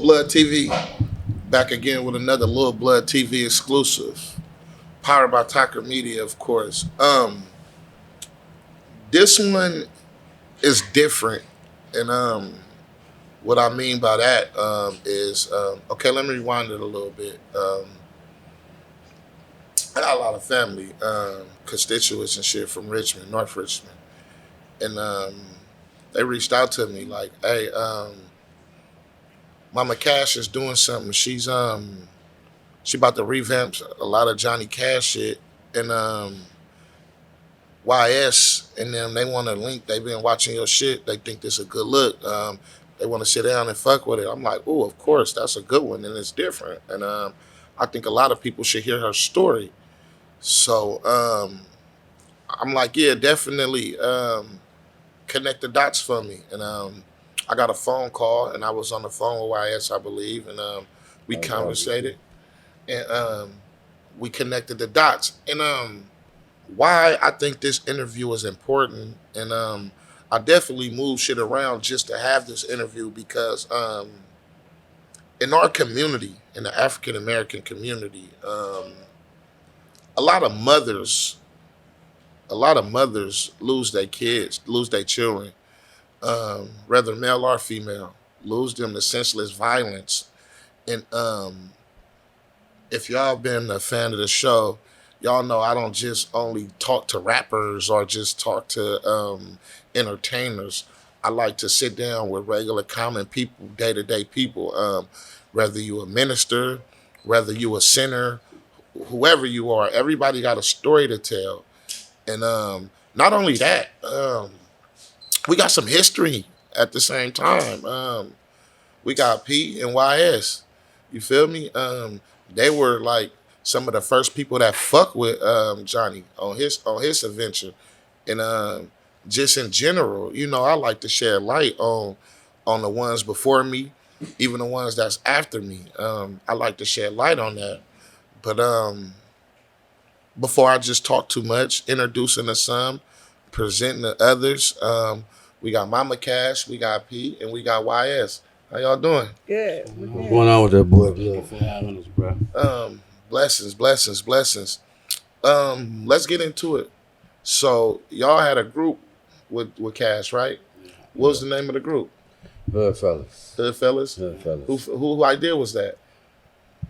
Blood TV, back again with another Lil Blood TV exclusive, powered by Tucker Media, of course. This one is different, and what I mean by that is okay. Let me rewind it a little bit. I got a lot of family, constituents and shit from Richmond, North Richmond, and they reached out to me like, "Hey, Mama Cash is doing something. She about to revamp a lot of Johnny Cash shit, and YS and them they want to link. They've been watching your shit. They think this a good look. They want to sit down and fuck with it." I'm like, "Oh, of course, that's a good one, and it's different." And I think a lot of people should hear her story. So I'm like, "Yeah, definitely connect the dots for me." And I got a phone call, and I was on the phone with YS, I believe, and we conversated, and we connected the dots. And why I think this interview is important, and I definitely move shit around just to have this interview because in our community, in the African American community, a lot of mothers, a lot of mothers lose their kids, lose their children, whether male or female, lose them to senseless violence. And if y'all been a fan of the show, y'all know I don't just only talk to rappers or just talk to entertainers. I like to sit down with regular common people, day-to-day people, whether you a minister, whether you a sinner, whoever you are, everybody got a story to tell. And not only that, we got some history at the same time. We got P and YS. You feel me? They were like some of the first people that fuck with Johnny on his adventure, and just in general, you know, I like to shed light on the ones before me, even the ones that's after me. I like to shed light on that. But before I just talk too much, introducing to some, presenting to others. We got Mama Cash, we got P, and we got YS. How y'all doing? Good. What's going on with that boy? Thank you for having us, bro. Blessings, blessings, blessings. Let's get into it. So y'all had a group with Cash, right? What was the name of the group? Hoodfellas. Hoodfellas. Hoodfellas. Who idea was that?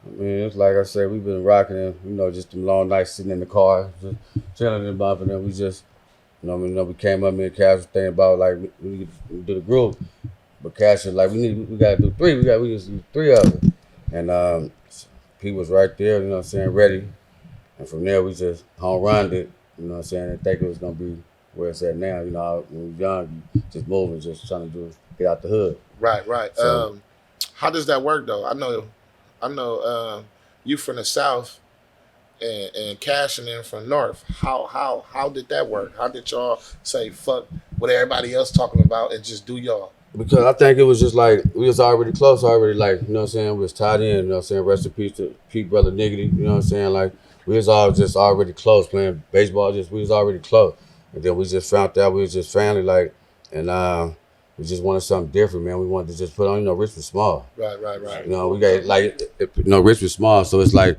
I mean, it's like I said, we've been rocking it, you know, just them long nights sitting in the car, just chilling and bumping, and we just, we came up here and Cash was thinking about, like, we do the group. But Cash was like, we got to do three. We just do three of them. And he was right there, you know what I'm saying, ready. And from there, we just home run it, you know what I'm saying, and think it was going to be where it's at now. You know, when we were young, you just moving, just trying to get out the hood. Right. So, How does that work, though? I know you from the South and Cash and them from North. How did that work? How did y'all say fuck what everybody else talking about and just do y'all? because I think it was just like, we was already close already, like, you know what I'm saying, we was tied in, you know what I'm saying, rest in peace to Pete Brother Niggity, you know what I'm saying, like, we was all just already close, playing baseball, we was already close. And then we just found out we was just family, like, and we just wanted something different, man. We wanted to just put on, Richmond Small. Right. You know, we got, like, Richmond Small, so it's like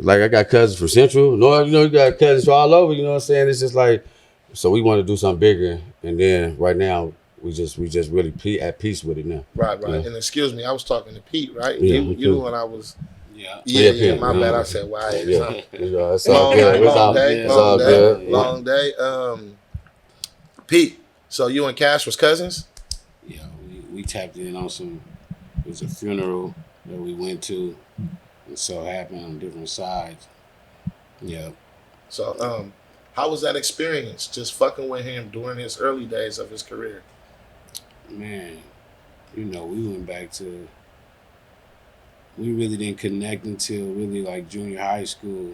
I got cousins from Central, North, you got cousins from all over, you know what I'm saying? It's just like, so we want to do something bigger, and then right now, we just really at peace with it now. Right. Yeah. And excuse me, I was talking to Pete, right? Yeah, you and I was. Yeah. Yeah. My bad. I said why? Yeah, it's all good. Long day. Pete. So you and Cash was cousins? Yeah, we tapped in on some. It was a funeral that we went to. It so happened on different sides. Yeah. So how was that experience? Just fucking with him during his early days of his career. Man, we went back to. We really didn't connect until really like junior high school.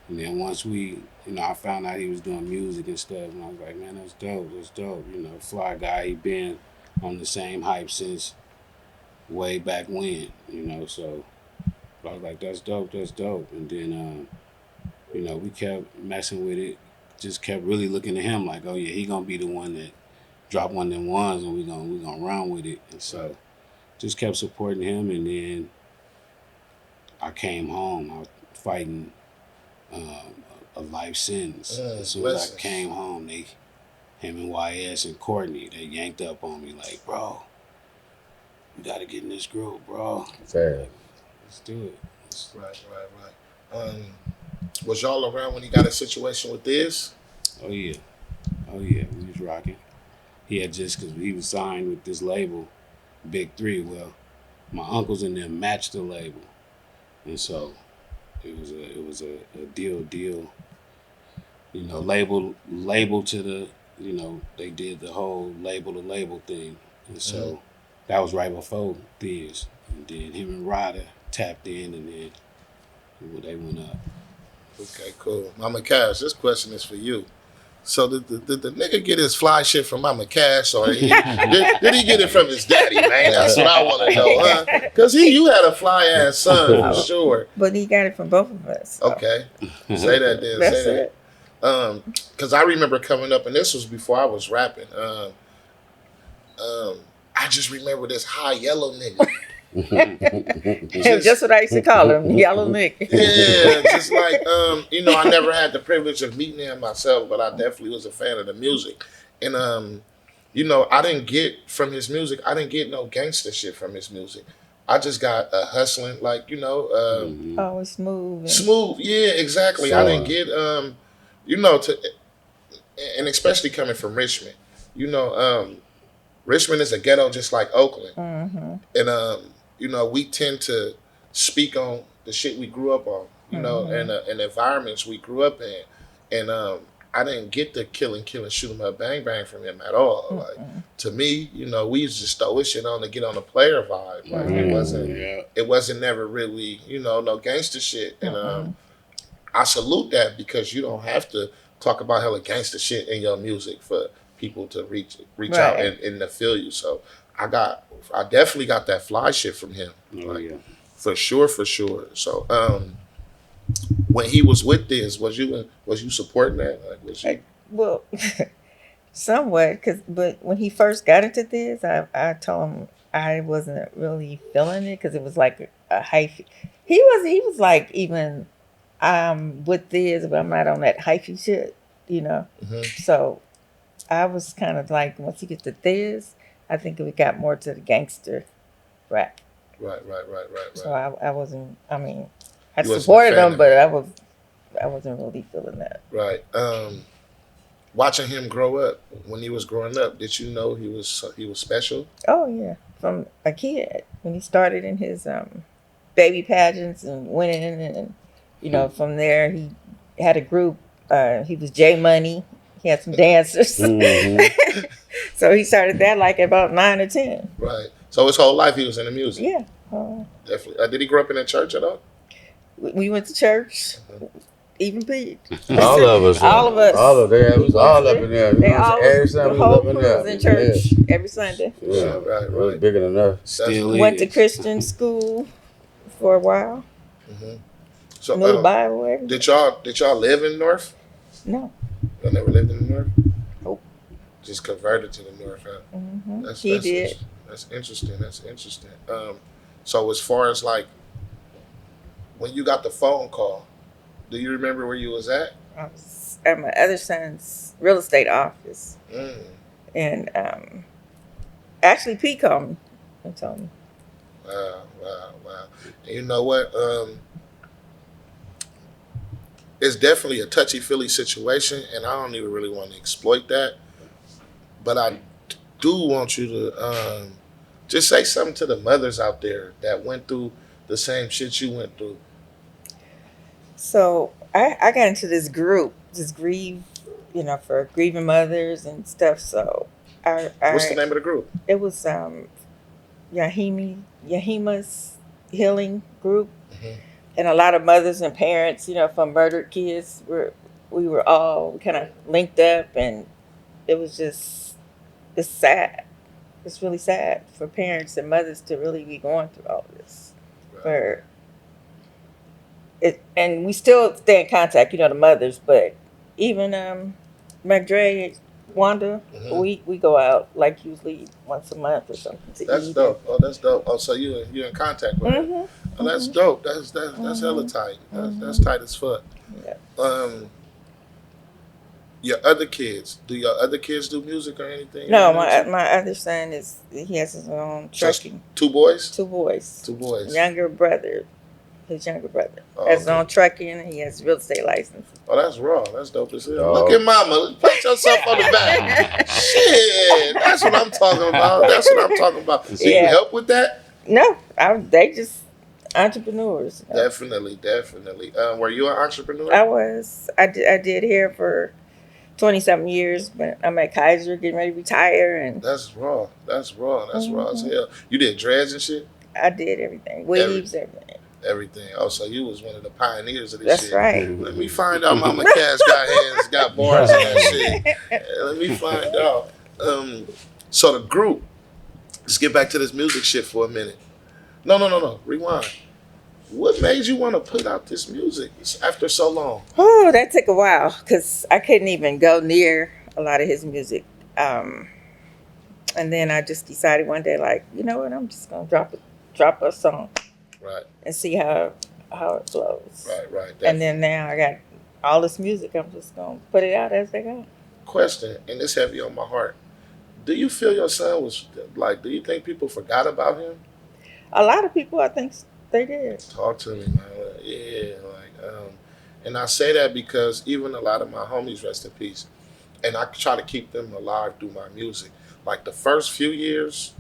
And then once I found out he was doing music and stuff, and I was like, man, that's dope. Fly guy, he been on the same hype since way back when, so I was like, that's dope. And then, we kept messing with it, just kept really looking at him like, oh yeah, he gonna be the one that drop one of them ones and we gonna run with it. And so just kept supporting him, and then I came home. I was fighting a life sentence. As soon as I Blessings. came home, him and YS and Courtney, they yanked up on me like, bro, you got to get in this group, bro. Fair. Like, let's do it. Right, right, right. Was y'all around when he got a situation with this? Oh yeah, oh yeah, we was rocking. He had just because he was signed with this label, Big Three. Well, my uncles and them matched the label, and so it was a deal. You know, label to the, you know, they did the whole label to label thing, and Mm-hmm. so that was right before Thiz, and then him and Ryder tapped in, and then they went up. Okay, cool. Mama Cash, this question is for you. So did the nigga get his fly shit from Mama Cash, or did he get it from his daddy, man? That's what I want to know, huh? Because you had a fly ass son for sure. But he got it from both of us. So Okay, say that then. that's Say it. that. Because I remember coming up, and this was before I was rapping. I just remember this high yellow nigga. Just what I used to call him, Yellow Nick. Yeah, just like I never had the privilege of meeting him myself, but I definitely was a fan of the music. And I didn't get from his music, I didn't get no gangster shit from his music. I just got a hustling, like, Always smooth. smooth. Yeah, exactly. I didn't get and especially coming from Richmond. Richmond is a ghetto just like Oakland. Mm-hmm. And we tend to speak on the shit we grew up on, and the environments we grew up in. And I didn't get the killing, shoot 'em up, bang bang from him at all. Like, to me, we used to just throw this shit on to get on the player vibe. Like, it wasn't never really, no gangster shit. And I salute that, because you don't have to talk about hella gangster shit in your music for people to reach out Right. and to feel you. So I definitely got that fly shit from him. Oh Like, yeah. for sure, for sure. So when he was with this, was you supporting that? Like, was you? Well, somewhat, but when he first got into this, I told him I wasn't really feeling it because it was like a hyphy. He was like, even with this, but I'm not on that hyphy shit. Mhm. So I was kind of like, once he gets to this, I think we got more to the gangster rap. Right, right, right, right, So right. I wasn't. I mean, I You wasn't a supported fan him, of but it. I wasn't really feeling that. Right. Watching him grow up, when he was growing up, did you know he was special? Oh yeah, from a kid when he started in his baby pageants and winning, and from there he had a group. He was J Money. He had some dancers, Mm-hmm. so he started that like about 9 or 10. Right. So his whole life he was in the music. Yeah, Definitely. Did he grow up in a church at all? we went to church. Even Pete. All of us. All of us. All of them. It was all up in there. They all Every the Sunday we whole was up crew in there. was in church every Sunday. Yeah. Right, It was right. bigger than us. Still Went to is. Christian school for a while. Hmm. So Knew the Bible. Everything. did y'all live in North? No. Y'all never lived in the North? Nope. Just converted to the North, huh? Hmm. He did. That's interesting. That's interesting. So as far as like when you got the phone call, do you remember where you was at? I was at my other son's real estate office, Mm. and actually Pete called me and told me. Wow, wow, wow. And you know what? It's definitely a touchy feely situation, and I don't even really want to exploit that. But I do want you to just say something to the mothers out there that went through the same shit you went through. So I got into this group, this for grieving mothers and stuff. So What's the name of the group? it was Yahima's healing group, Mhm. and a lot of mothers and parents, from murdered kids, we were all kind of linked up, and it's sad. It's really sad for parents and mothers to really be going through all this. Right. For it, and we still stay in contact, the mothers, but even McDre, Wanda, Mhm. we go out like usually once a month or something to That's eat. dope. Oh, that's dope. Oh, so you in contact with her? Mm-hmm. Oh, that's Mm-hmm. dope. That's hella tight. That's Mm-hmm. tight as fuck. Yeah. Um, your other kids, do your other kids do music or anything of No, that my nature? my other son is he has his own Just trucking. two boys. Two boys. Two boys. Younger brother, his younger brother Oh, has his okay. own trucking and he has real estate license. Oh, that's raw. That's dope as hell. Look Dog. at mama. Pat yourself on the back. Shit. That's what I'm talking about. That's what I'm talking about. Do you Yeah. help with that? No, they just entrepreneurs. You know. Definitely, definitely. Were you an entrepreneur? I did hair for 20 something years, but I'm at Kaiser getting ready to retire, and That's raw. That's raw. That's raw as Mhm. hell. You did dreads and shit? I did everything, Every, weaves, everything. everything. Oh, so you was one of the pioneers of this That's shit. right. Let me find out Mama Cass got hands, got bars in that shit. Let me find out. So the group, let's get back to this music shit for a minute. No. Rewind. What made you want to put out this music after so long? Oh, that took a while because I couldn't even go near a lot of his music. Um, and then I just decided one day, like, you know what, I'm just gonna drop a song Right, and see how it flows. right. And then now I got all this music. I'm just gonna put it out as they go. Question, and it's heavy on my heart. Do you feel your son was like? Do you think people forgot about him? A lot of people, I think, they did. Talk to me, man. Yeah, and I say that because even a lot of my homies, rest in peace, and I try to keep them alive through my music. Like the first few years,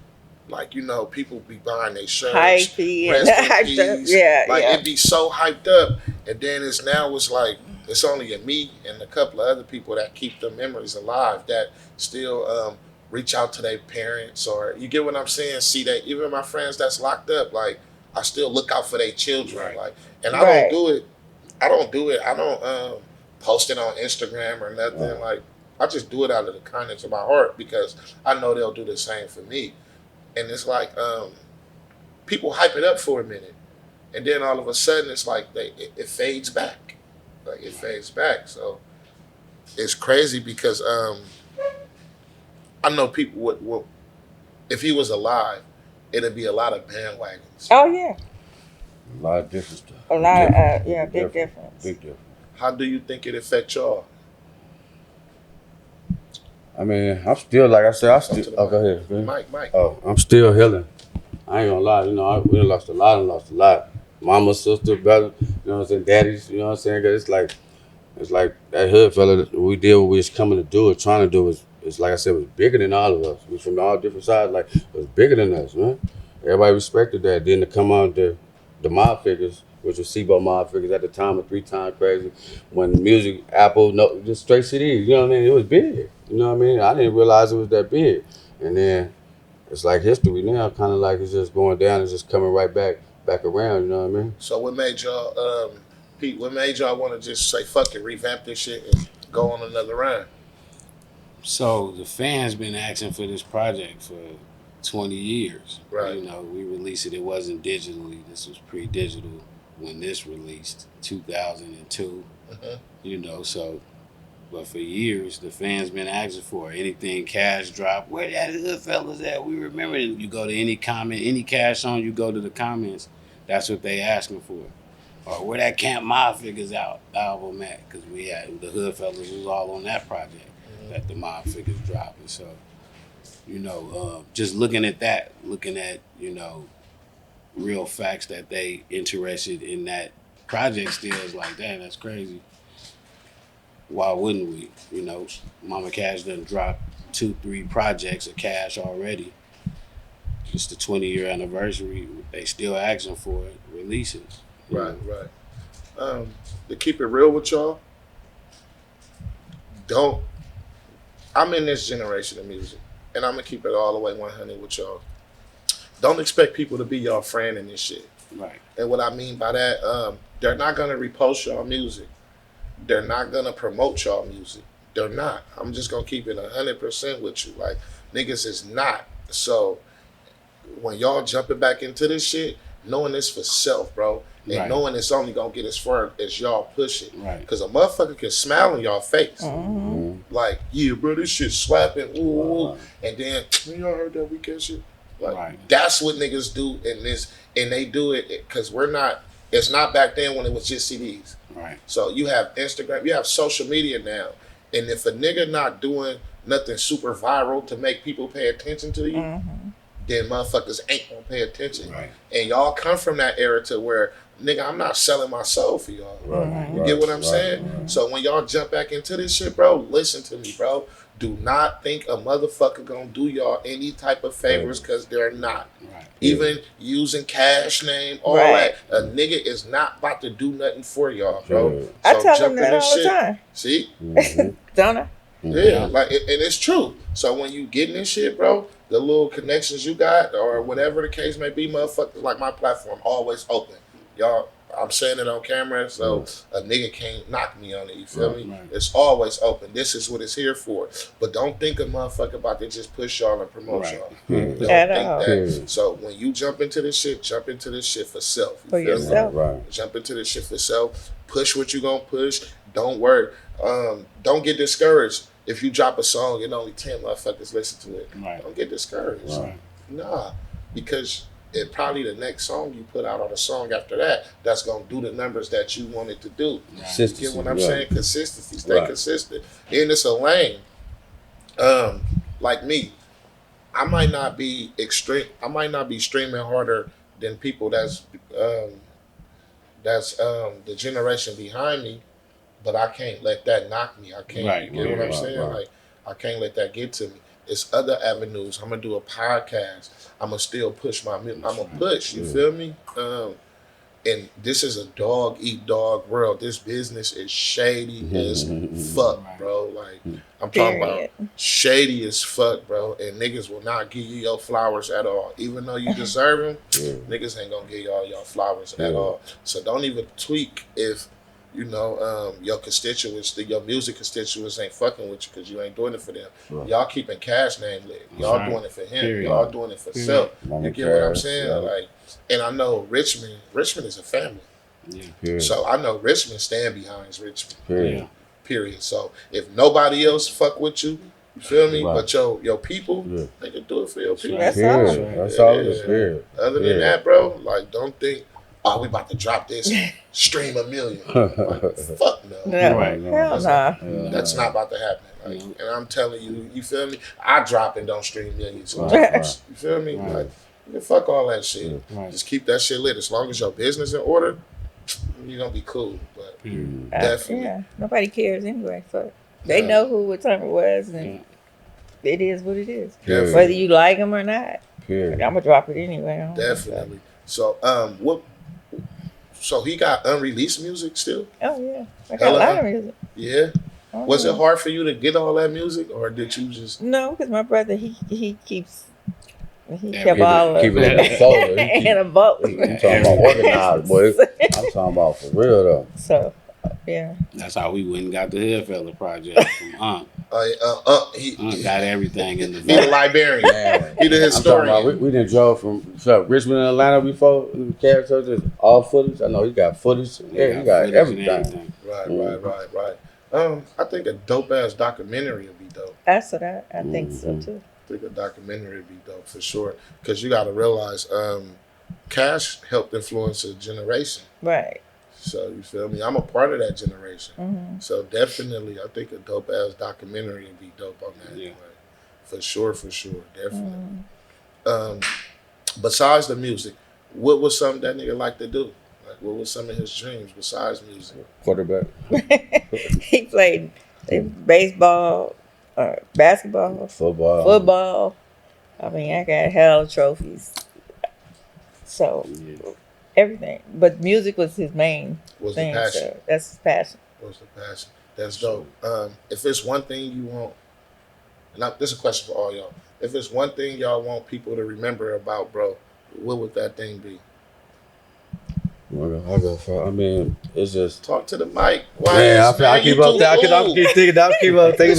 like people be buying their shirts, Hypey and rest in hyped up. peace. Yeah, Like yeah. it be so hyped up, and then it's like it's only me and a couple of other people that keep the memories alive that still reach out to their parents, or you get what I'm saying. See that even my friends that's locked up, like I still look out for their children, Right. like, and I Right. don't do it. I don't do it. I don't post it on Instagram or nothing. Right. Like I just do it out of the kindness of my heart because I know they'll do the same for me. And it's like people hype it up for a minute, and then all of a sudden it's like it fades back, like it fades back. So it's crazy because I know people would if he was alive, it'd be a lot of bandwagons. Oh yeah, A lot of different stuff. a lot. Different. Yeah, big Different. difference. Big difference. How do you think it affect y'all? I mean, I'm still, like I said, Talk to the oh, go ahead. Mike. Oh, I'm still healing. I ain't gonna lie, we done lost a lot. Mama, sister, brother, you know what I'm saying, daddies, you know what I'm saying? 'Cause it's like that hood fella, we did what we was coming to do or trying to do it's like I said, it was bigger than all of us. We from all different sides, like, it was bigger than us, man. Everybody respected that. Then to come on the mob figures, which was Sebo mob figures at the time of 3 Times Crazy, when music, Apple, no, just straight CDs, you know what I mean? It was big, you know what I mean? I didn't realize it was that big. And then it's like history now, kind of like it's just going down and just coming right back around, you know what I mean? So what made y'all, Pete? What made y'all want to just say fuck it, revamp this shit, and go on another round? So the fans been asking for this project for 20 years. Right. You know, we released it. It wasn't digitally. This was pre-digital when this released, 2002. Mhm. You know, so, but for years the fans been asking for it. Anything Cash drop. Where that Hoodfellas at? We remember it. You go to any comment, any Cash song, you go to the comments. That's what they asking for. Or where that Camp Mob Figures out album at? Because we had the Hoodfellas was all on that project that the Mob Figures dropped. And so, just looking at that, real facts that they interested in that project still is like, damn, that's crazy. Why wouldn't we? Mama Cash done dropped 2-3 projects of Cash already. It's the 20-year anniversary. They still asking for it. Releases. Right. To keep it real with y'all, I'm in this generation of music, and I'm gonna keep it all the way 100 with y'all. Don't expect people to be y'all friend in this shit. Right. And what I mean by that, they're not gonna repost y'all music. They're not gonna promote y'all music. They're not. I'm just gonna keep it 100% with you. Like niggas is not. So when y'all jumping back into this shit, knowing this for self, bro, and Right. knowing it's only gonna get as far as y'all push it. Right. Because a motherfucker can smile in y'all face. Mhm. like, yeah, bro, this shit slapping, ooh, and then y'all heard that weekend shit. Like that's what niggas do in this, and they do it because we're not. It's not back then when it was just CDs. Right. So you have Instagram, you have social media now, and if a nigga not doing nothing super viral to make people pay attention to you, then motherfuckers ain't gonna pay attention. Right. And y'all come from that era to where, nigga, I'm not selling my soul for y'all. You get what I'm saying? So when y'all jump back into this shit, bro, listen to me, bro. Do not think a motherfucker gonna do y'all any type of favors because they're not. Right. Even using cash name, all that. A nigga is not about to do nothing for y'all, bro. So I tell them that all the time. See? Don't I? Yeah, like, and it's true. So when you getting this shit, bro, the little connections you got or whatever the case may be, motherfuckers, like my platform always open. Y'all, I'm saying it on camera, so a nigga can't knock me on it. You feel me? Right. It's always open. This is what it's here for. But don't think a motherfucker about to just push y'all and promote y'all. Don't think that. So when you jump into this shit for self. For yourself. Right. Jump into this shit for self. Push what you gonna push. Don't worry. Don't get discouraged. If you drop a song and only 10 motherfuckers listen to it, don't get discouraged. Nah, because it probably the next song you put out or the song after that's gonna do the numbers that you want it to do. You get what I'm saying? Consistency, stay consistent. And it's a lane. Like me, I might not be streaming harder than people that's the generation behind me, but I can't let that knock me. I can't. You get what I'm saying? Like I can't let that get to me. It's other avenues. I'm gonna do a podcast. I'm gonna still push my. I'm gonna push. You feel me? And this is a dog eat dog world. This business is shady as fuck, bro. Like I'm talking about shady as fuck, bro. And niggas will not give you your flowers at all, even though you deserve them. Niggas ain't gonna give y'all your flowers at all. So don't even tweak if. You know, your constituents, your music constituents ain't fucking with you because you ain't doing it for them. Y'all keeping Cash name lit. Y'all doing it for him. Y'all doing it for self. You get what I'm saying? Like, and I know Richmond is a family. So I know Richmond stand behind Richmond. Period. So if nobody else fuck with you, you feel me? But your people, they can do it for your people. That's all. That's all it's here. Other than that, bro, like don't think, oh, we about to drop this, stream 1 million. Like, fuck no. Hell nah. That's not about to happen. Like, and I'm telling you, you feel me? I drop and don't stream millions. You feel me? Like, fuck all that shit. Just keep that shit lit. As long as your business in order, you're gonna be cool. But definitely. Nobody cares anyway. Fuck. They know what time it was, and it is what it is. Whether you like them or not. I'm gonna drop it anyway. Definitely. So, So he got unreleased music still? Oh yeah, I got a lot of music. Yeah. Was it hard for you to get all that music, or did you just? No, because my brother he kept all of it in a folder. In a vault. I'm talking about organized, boy. I'm talking about for real though. So, yeah. That's how we went and got the Hoodfellas project from He got everything in the He the librarian. He the historian. We done drove from Richmond and Atlanta before. Characters, all footage. I know he got footage. Yeah, he got everything. Right. I think a dope ass documentary would be dope. That's what I think so too. I think a documentary would be dope for sure. Because you got to realize, Cash helped influence a generation. Right. So you feel me? I'm a part of that generation. So definitely, I think a dope ass documentary would be dope on that. Yeah. For sure, definitely. Besides the music, what was something that nigga like to do? Like, what was some of his dreams besides music? Quarterback. He played baseball, basketball, football. I mean, I got hell of trophies. So. Everything, but music was his main thing. The passion. So that's his passion. Was the passion? That's dope. If it's one thing you want, and this is a question for all y'all. If it's one thing y'all want people to remember about, bro, what would that thing be? I mean, it's just talk to the mic. I keep up there. I keep thinking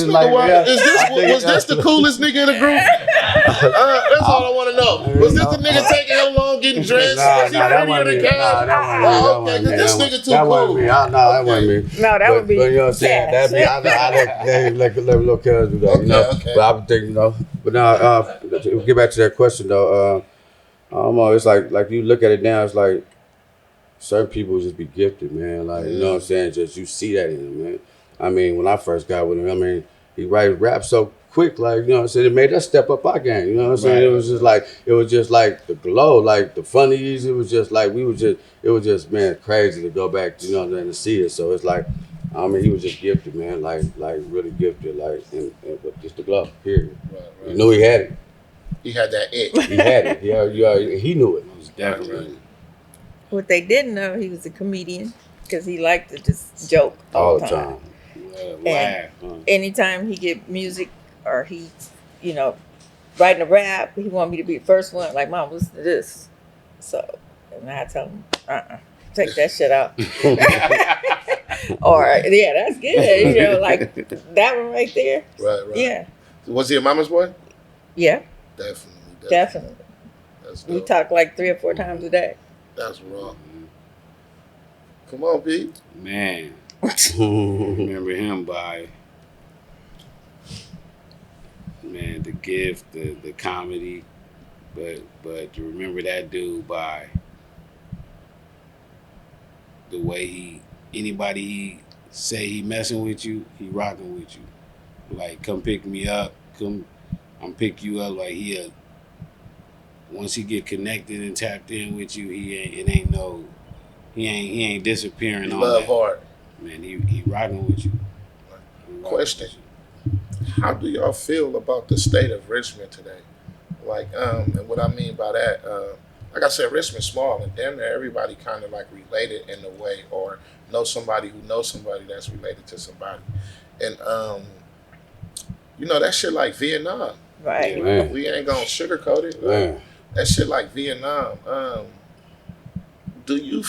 like, was this the coolest nigga in the group? That's all I want to know. Was this the nigga taking him long on getting dressed? Nah, Is he that prettier wasn't than me. Cash? Nah, that wasn't me. Oh, That okay, wasn't because me. this nigga too That cool. wasn't me. Nah, that Okay. wasn't me. No, that would be But you know what I'm saying? Cash. That'd be, I let little cuz do that, you Okay, know. okay. But I would think, you know. But now, to get back to that question though, I don't know. It's like you look at it now. It's like certain people just be gifted, man. Like you know what I'm saying. Just you see that in him, man. I mean, when I first got with him, I mean, he write rap so quick, like you know what I'm saying. It made us step up our game. You know what I'm saying. Right. It was just like the glow, like the funnies. It was just like it was just man crazy to go back, you know, and to see it. So it's like. I mean, he was just gifted, man. Like really gifted. Like, and just the glow. Period. Right, You knew he had it. He had that it. He had it. He knew it. Most definitely. What they didn't know, he was a comedian because he liked to just joke All the time. Laugh. Huh? Anytime he get music or he, you know, writing a rap, he want me to be the first one. Like, Mom, listen to this. So, and I tell him, take that shit out. Or yeah, that's good. You know, like that one right there. Right. Yeah, Was he a mama's boy? yeah, Definitely. That's we dope. talk like 3 or 4 times a day. That's raw. Come on, Pete. Man, remember him by the gift, the comedy, but to remember that dude by the way anybody he say he messing with you, he rocking with you. Like come pick me up, I'm pick you up. Like once he get connected and tapped in with you, he ain't disappearing He on love that. hard. Man, he rocking with you. Question. How do y'all feel about the state of Richmond today? Like, and what I mean by that, like I said, Richmond's small, and damn near everybody kind of like related in a way, or know somebody who knows somebody that's related to somebody, and you know that shit like Vietnam. Right. Man. We ain't gonna sugarcoat it. Man. That shit like Vietnam. Do you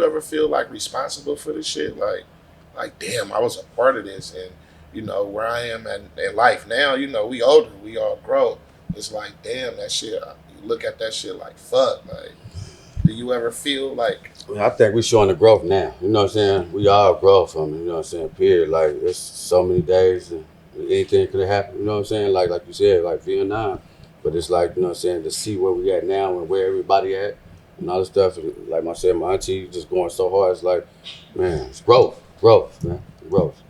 ever feel like responsible for this shit? Like damn, I was a part of this, and you know where I am in life now. You know we older, we all grow. It's like damn, that shit. You look at that shit like fuck. Like, do you ever feel like? I think we showing the growth now. You know what I'm saying? We all grow from it. You know what I'm saying? Period. Like it's so many days and anything could have happened. You know what I'm saying? Like you said, like Vietnam. But it's like, you know what I'm saying, to see where we at now and where everybody at and all this stuff. Like I said, my auntie just going so hard. It's like, man, it's growth, man, growth.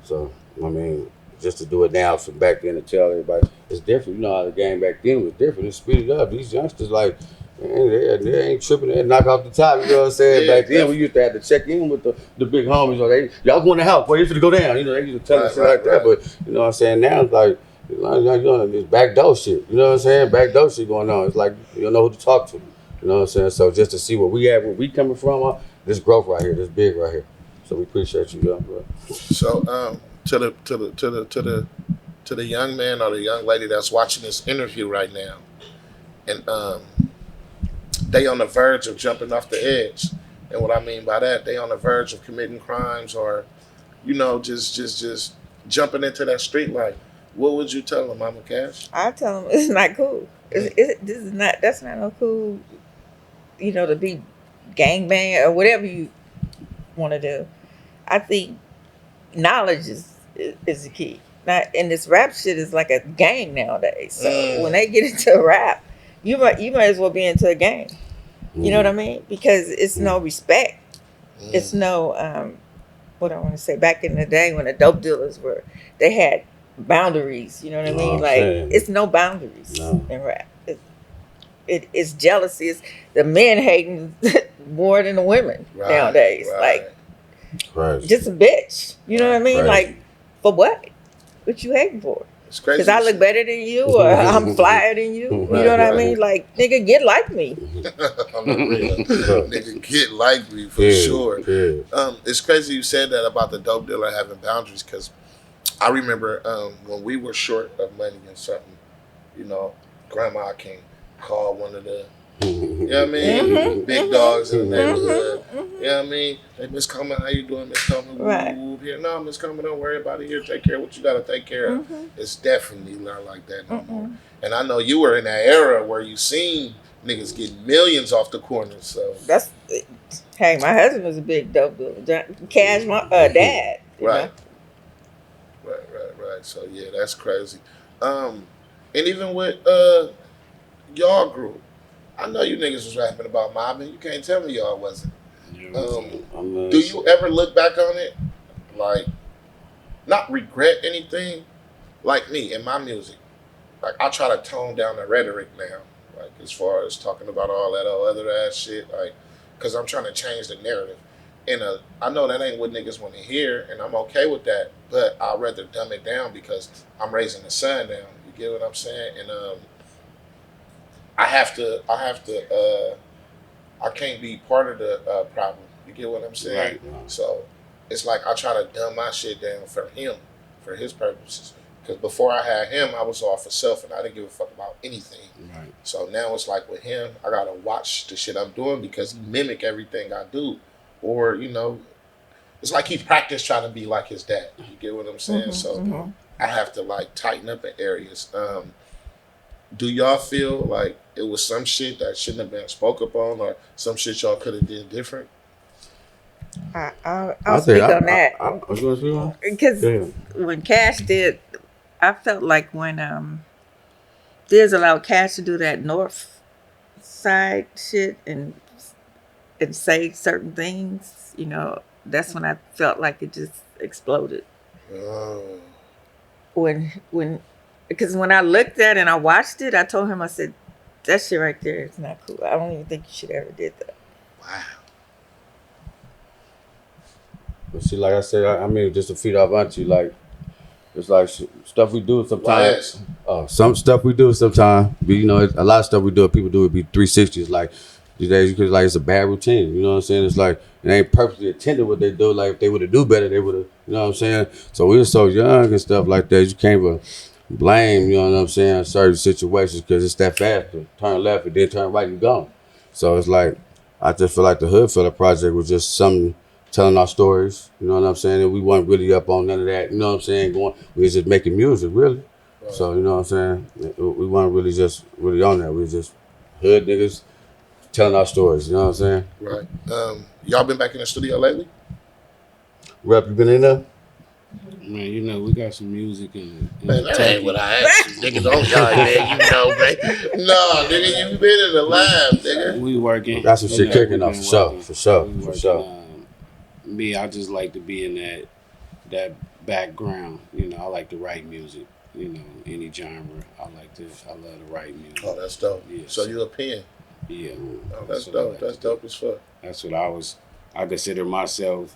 So, I mean, just to do it now from back then to tell everybody, it's different. You know how the game back then was different. It speeded up. These youngsters, like, man, they ain't tripping. They knock off the top. You know what I'm saying? Yeah, back then, we used to have to check in with the big homies. Or y'all going to help. Boy, you finna go down. You know, they used to tell us shit like that. But, you know what I'm saying? Now, it's like, it's backdoor shit. You know what I'm saying? Backdoor shit going on. It's like you don't know who to talk to. You know what I'm saying? So just to see where we coming from, this growth right here, this big right here. So we appreciate you, young bro. So to the young man or the young lady that's watching this interview right now, and they on the verge of jumping off the edge, and what I mean by that, they on the verge of committing crimes or, you know, just jumping into that street life. What would you tell them, Mama Cash? I tell them it's not cool. That's not no cool. You know, to be gangbang or whatever you want to do. I think knowledge is the key. Not and this rap shit is like a gang nowadays. So when they get into rap, you might as well be into a gang. You know what I mean? Because it's no respect. It's no what I want to say. Back in the day when the dope dealers they had boundaries. You know what I mean? Like it's no boundaries in rap. It's jealousy. It's the men hating more than the women nowadays. Like just a bitch. You know what I mean? Like for what? What you hating for? It's crazy. Because I look better than you or I'm flyer than you. You know what I mean? Like, nigga, get like me. I'm real. Nigga, get like me for sure. It's crazy you said that about the dope dealer having boundaries because I remember when we were short of money and something, you know, grandma can call one of the, you know what I mean, big dogs in the neighborhood. You know what I mean? Hey, Miss Coleman, how you doing, Miss Coleman? Right. Here, no, Miss Coleman, don't worry about it. Here, take care of what you got to take care of. It's definitely not like that no more. And I know you were in that era where you seen Niggas getting millions off the corner. So That's hey, my husband was a big dope dealer. Cash, my dad. You right, know. right. So yeah, that's crazy. Um, and even with y'all group, I know you niggas was rapping about mobbing. You can't tell me y'all wasn't. Um, I mean, do you ever look back on it, like not regret anything? Like me in my music, like I try to tone down the rhetoric now, like as far as talking about all that other ass shit, like because I'm trying to change the narrative. And I know that ain't what niggas want to hear, and I'm okay with that. But I'd rather dumb it down because I'm raising the son down. You get what I'm saying? And I can't be part of the problem. You get what I'm saying? Right. So it's like I try to dumb my shit down for him, for his purposes. Because before I had him, I was all for self and I didn't give a fuck about anything. Right. So now it's like with him, I gotta watch the shit I'm doing because he mimic everything I do. Or, it's like he practiced trying to be like his dad. You get what I'm saying? So Mm-hmm. I have to like tighten up in areas. Do y'all feel like it was some shit that shouldn't have been spoke upon or some shit y'all could have did different? I'll speak on that I was going to speak on. because Yeah. when Cash did, I felt like when Diz allowed Cash to do that North Side shit and say certain things, that's when I felt like it just exploded. Oh, When because when I looked at it and I watched it, I told him, I said, that shit right there is not cool. I don't even think you should ever did that. wow. But see, like I said, I mean, just to feed off auntie, like it's like stuff we do sometimes. YS. Some stuff we do sometimes. A lot of stuff we do, people do it be 360s. Like these days, you could like it's a bad routine. You know what I'm saying? It's like it ain't purposely intended what they do. Like if they would have do better, they would have. You know what I'm saying? So we were so young and stuff like that. You can't even blame. You know what I'm saying? Certain situations because it's that fast to turn left and then turn right and gone. So it's like I just feel like the Hoodfella project was just something telling our stories, you know what I'm saying? And we weren't really up on none of that, you know what I'm saying? We was just making music, really. Right. So, you know what I'm saying? We weren't really just really on that. We was just hood niggas telling our stories, you know what I'm saying? Right. Y'all been back in the studio lately? Rep, you been in there? Man, we got some music in Man, the that ain't what tucky. I asked you. Nigga, don't lie, man. You know, man. No, nigga, you been in the lab, nigga. We working. Got some shit We kicking off, been for sure, working. for sure, We for working. sure. Me, I just like to be in that background. I like to write music. Any genre. I love to write music. Oh, that's dope. Yeah. So you a pen. Yeah. Oh, that's what I dope. like That's to do. dope as fuck. That's what I consider myself,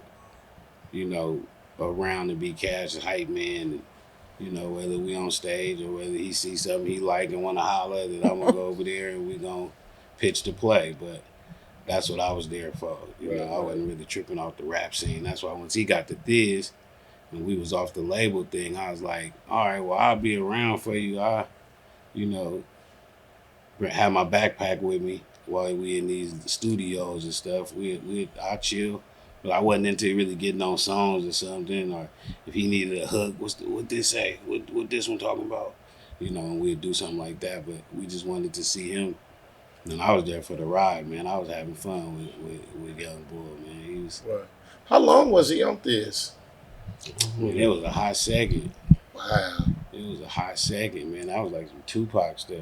you know, around to be Cash's hype man. And, whether we on stage or whether he sees something he like and want to holler, that I'm gonna go over there and we gonna pitch the play. But that's what I was there for. I wasn't really tripping off the rap scene. That's why once he got the Thiz and we was off the label thing, I was like, all right, well I'll be around for you. You know, have my backpack with me while we in these studios and stuff. I chill, but I wasn't into really getting on songs or something. Or if he needed a hook, what this say? What this one talking about? And we'd do something like that. But we just wanted to see him, and I was there for the ride, man. I was having fun with Young Bull, man. Right. How long was he on this? It was a hot second. Wow. It was a hot second, man. That was like some Tupac stuff.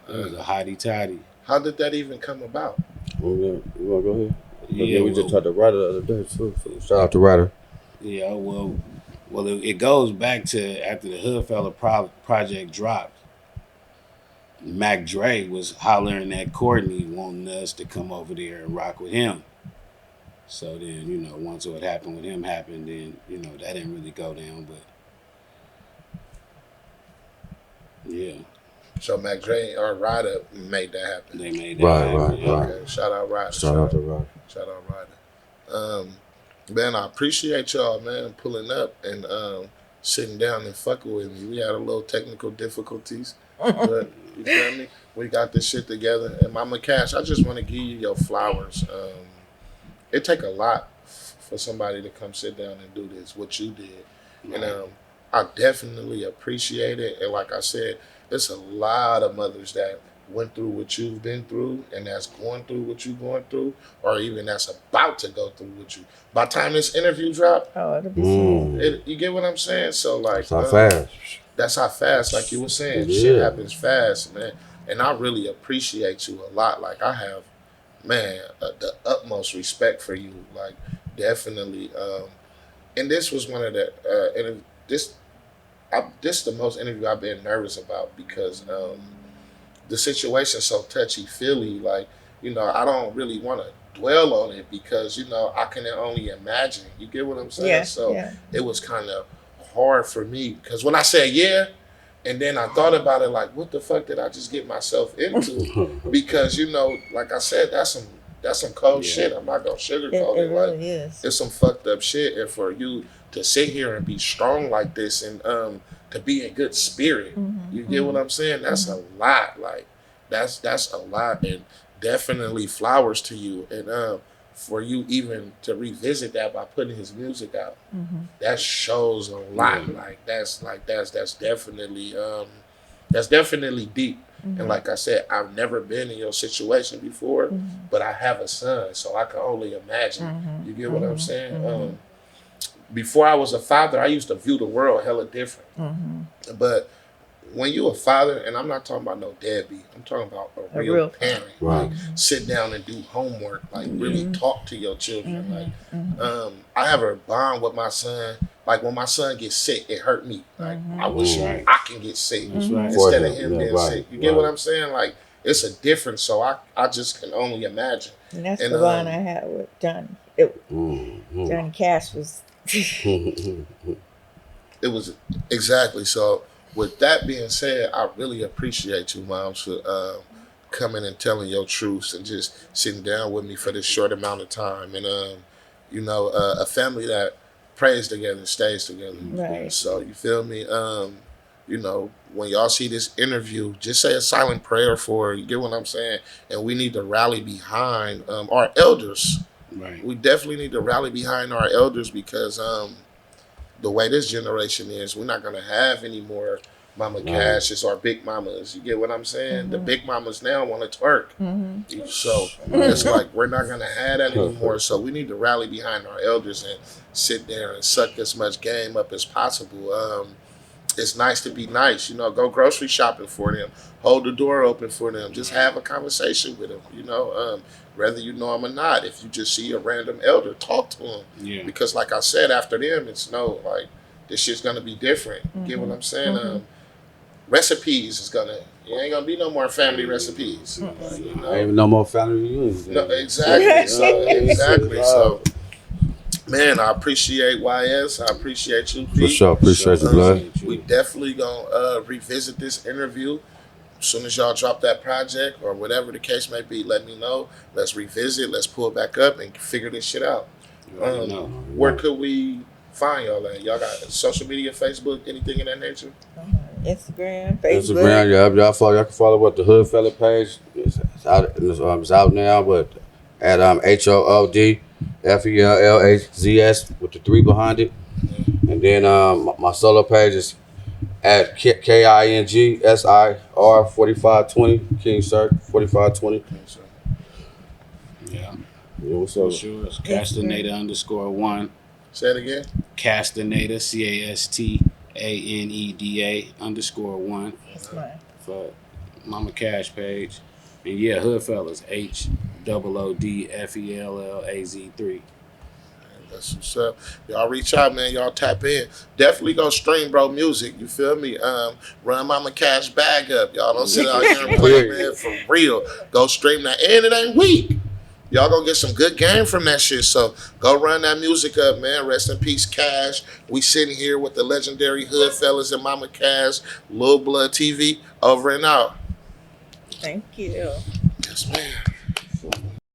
It was a hottie tottie. How did that even come about? You want to go ahead? Yeah, we just talked to Ryder the other day, too. So shout out to Ryder. Yeah, well, it goes back to after the Hoodfella project dropped. Mac Dre was hollering at Courtney, wanting us to come over there and rock with him. So then, once what happened with him happened, then that didn't really go down. But yeah, So Mac Dre or Ryder made that happen. they made that happen. Right. Okay. Shout out Ryder. Shout out to Ryder. Shout out Ryder. Man, I appreciate y'all, man, pulling up and sitting down and fucking with me. We had a little technical difficulties, but you feel me? We got this shit together. And Mama Cash, I just want to give you your flowers. It take a lot for somebody to come sit down and do this, what you did. And I definitely appreciate it. And like I said, it's a lot of mothers that went through what you've been through and that's going through what you're going through, or even that's about to go through what you. By the time this interview drop, Oh, it'll be soon. you get what I'm saying? So like, That's how fast. that's how fast, like you were saying, Yeah. shit happens fast, man. And I really appreciate you a lot. Like I have, man, the utmost respect for you. Like definitely. And this was one of the this is the most interview I've been nervous about because the situation's so touchy feely. Like I don't really want to dwell on it because I can only imagine. You get what I'm saying? Yeah, So yeah. it was kind of hard for me because when I said yeah, and then I thought about it like, what the fuck did I just get myself into? Because like I said, that's some cold shit. I'm not gonna sugarcoat It it. Like really is. it's some fucked up shit, and for you to sit here and be strong like this and to be in good spirit, you get what I'm saying? That's a lot. Like that's a lot, and definitely flowers to you. And for you even to revisit that by putting his music out, that shows a lot. That's definitely deep. And like I said, I've never been in your situation before, but I have a son, so I can only imagine. You get what I'm saying? Before I was a father, I used to view the world hella different. But when you a father, and I'm not talking about no deadbeat, I'm talking about a real parent. Right. Like sit down and do homework, like really talk to your children. Like I have a bond with my son. Like when my son gets sick, it hurt me. Like I wish I can get sick instead of him being sick. You get what I'm saying? Like it's a difference. So I just can only imagine. And that's the line I had with Johnny. Johnny Cash was. It was exactly so. With that being said, I really appreciate you, Mom, for coming and telling your truths and just sitting down with me for this short amount of time. And a family that prays together and stays together. Right. So you feel me? When y'all see this interview, just say a silent prayer for her. You get what I'm saying? And we need to rally behind our elders. Right. We definitely need to rally behind our elders because the way this generation is, we're not gonna have any more Mama Cashes or Big Mamas. You get what I'm saying? The Big Mamas now want to twerk. So it's like we're not gonna have that anymore. So we need to rally behind our elders and sit there and suck as much game up as possible. It's nice to be nice, go grocery shopping for them, hold the door open for them, just have a conversation with them, whether you know them or not. If you just see a random elder, talk to them. Yeah. Because like I said, after them, it's this shit's gonna be different. You get what I'm saying? Recipes it ain't gonna be no more family recipes. Ain't even no more family reunions. No, exactly. Exactly. So, man, I appreciate YS. I appreciate you, Pete. For sure, appreciate you, blood. We definitely gonna revisit this interview. As soon as y'all drop that project or whatever the case may be, let me know. Let's revisit. Let's pull it back up and figure this shit out. Where could we find y'all at? Y'all got social media, Facebook, anything in that nature? Instagram, Facebook. Instagram, y'all can follow the Hoodfellas page. It's out now, but at HOODFELLAZS with the 3 behind it. And then my solo page is at KINGSIR 4520 King Sir 4520. Yeah. What's up? Sure. It's Castaneda_1. Say it again. Castaneda, CASTANEDA_1 That's mine. for Mama Cash page. And yeah, Hoodfellas, HOODFELLAZ3. That's what's up. Y'all reach out, man. Y'all tap in. Definitely go stream bro music. You feel me? Run Mama Cash bag up. Y'all don't sit out here and play, man. For real. Go stream that. And it ain't weak. Y'all gonna get some good game from that shit. So go run that music up, man. Rest in peace, Cash. We sitting here with the legendary Hoodfellas and Mama Cash, Lil Blood TV, over and out. Thank you. Yes, man.